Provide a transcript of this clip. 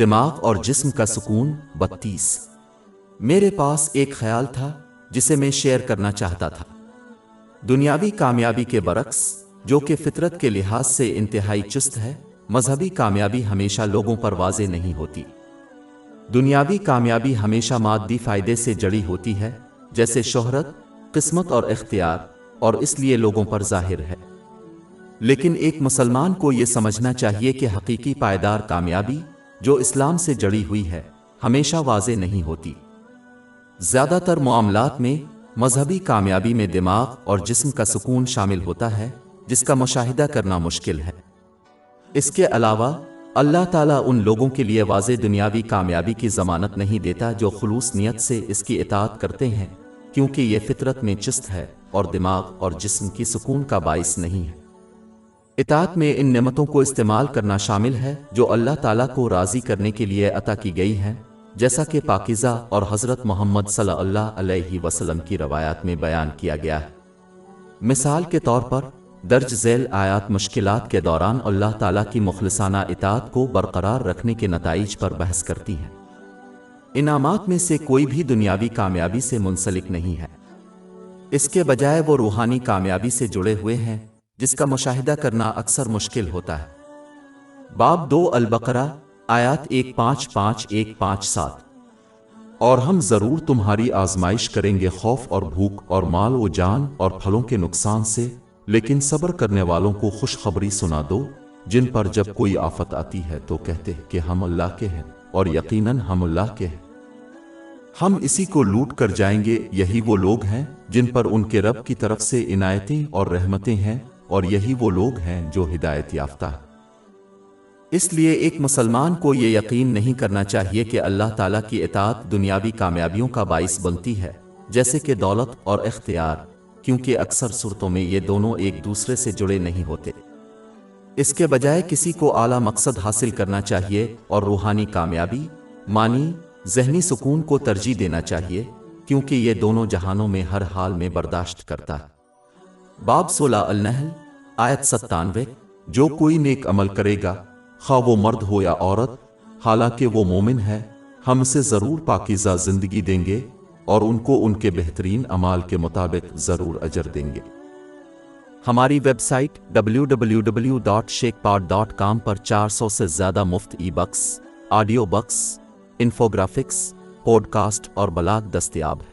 دماغ اور جسم کا سکون 32۔ میرے پاس ایک خیال تھا جسے میں شیئر کرنا چاہتا تھا۔ دنیاوی کامیابی کے برعکس، جو کہ فطرت کے لحاظ سے انتہائی چست ہے، مذہبی کامیابی ہمیشہ لوگوں پر واضح نہیں ہوتی۔ دنیاوی کامیابی ہمیشہ مادی فائدے سے جڑی ہوتی ہے، جیسے شہرت، قسمت اور اختیار، اور اس لیے لوگوں پر ظاہر ہے۔ لیکن ایک مسلمان کو یہ سمجھنا چاہیے کہ حقیقی پائیدار کامیابی، جو اسلام سے جڑی ہوئی ہے، ہمیشہ واضح نہیں ہوتی۔ زیادہ تر معاملات میں مذہبی کامیابی میں دماغ اور جسم کا سکون شامل ہوتا ہے، جس کا مشاہدہ کرنا مشکل ہے۔ اس کے علاوہ اللہ تعالیٰ ان لوگوں کے لیے واضح دنیاوی کامیابی کی ضمانت نہیں دیتا جو خلوص نیت سے اس کی اطاعت کرتے ہیں، کیونکہ یہ فطرت میں چست ہے اور دماغ اور جسم کی سکون کا باعث نہیں ہے۔ اطاعت میں ان نعمتوں کو استعمال کرنا شامل ہے جو اللہ تعالیٰ کو راضی کرنے کے لیے عطا کی گئی ہیں، جیسا کہ پاکیزہ اور حضرت محمد صلی اللہ علیہ وسلم کی روایات میں بیان کیا گیا ہے۔ مثال کے طور پر درج ذیل آیات مشکلات کے دوران اللہ تعالیٰ کی مخلصانہ اطاعت کو برقرار رکھنے کے نتائج پر بحث کرتی ہیں۔ انعامات میں سے کوئی بھی دنیاوی کامیابی سے منسلک نہیں ہے، اس کے بجائے وہ روحانی کامیابی سے جڑے ہوئے ہیں، جس کا مشاہدہ کرنا اکثر مشکل ہوتا ہے۔ باب 2 البقرہ آیات 155-157۔ اور ہم ضرور تمہاری آزمائش کریں گے خوف اور بھوک اور مال و جان اور پھلوں کے نقصان سے، لیکن صبر کرنے والوں کو خوشخبری سنا دو، جن پر جب کوئی آفت آتی ہے تو کہتے ہیں کہ ہم اللہ کے ہیں، اور یقیناً ہم اللہ کے ہیں، ہم اسی کو لوٹ کر جائیں گے۔ یہی وہ لوگ ہیں جن پر ان کے رب کی طرف سے عنایتیں اور رحمتیں ہیں، اور یہی وہ لوگ ہیں جو ہدایت یافتہ ہیں۔ اس لیے ایک مسلمان کو یہ یقین نہیں کرنا چاہیے کہ اللہ تعالیٰ کی اطاعت دنیاوی کامیابیوں کا باعث بنتی ہے، جیسے کہ دولت اور اختیار، کیونکہ اکثر صورتوں میں یہ دونوں ایک دوسرے سے جڑے نہیں ہوتے۔ اس کے بجائے کسی کو اعلیٰ مقصد حاصل کرنا چاہیے اور روحانی کامیابی، مانی، ذہنی سکون کو ترجیح دینا چاہیے، کیونکہ یہ دونوں جہانوں میں ہر حال میں برداشت کرتا ہے۔ باب 16 النحل آیت 97۔ جو کوئی نیک عمل کرے گا، خواہ وہ مرد ہو یا عورت، حالانکہ وہ مومن ہے، ہم اسے ضرور پاکیزہ زندگی دیں گے اور ان کو ان کے بہترین اعمال کے مطابق ضرور اجر دیں گے۔ ہماری ویب سائٹ www.sheikhpod.com پر 400 سے زیادہ مفت e books, audio books, infographics, podcast اور بلاگ دستیاب ہے۔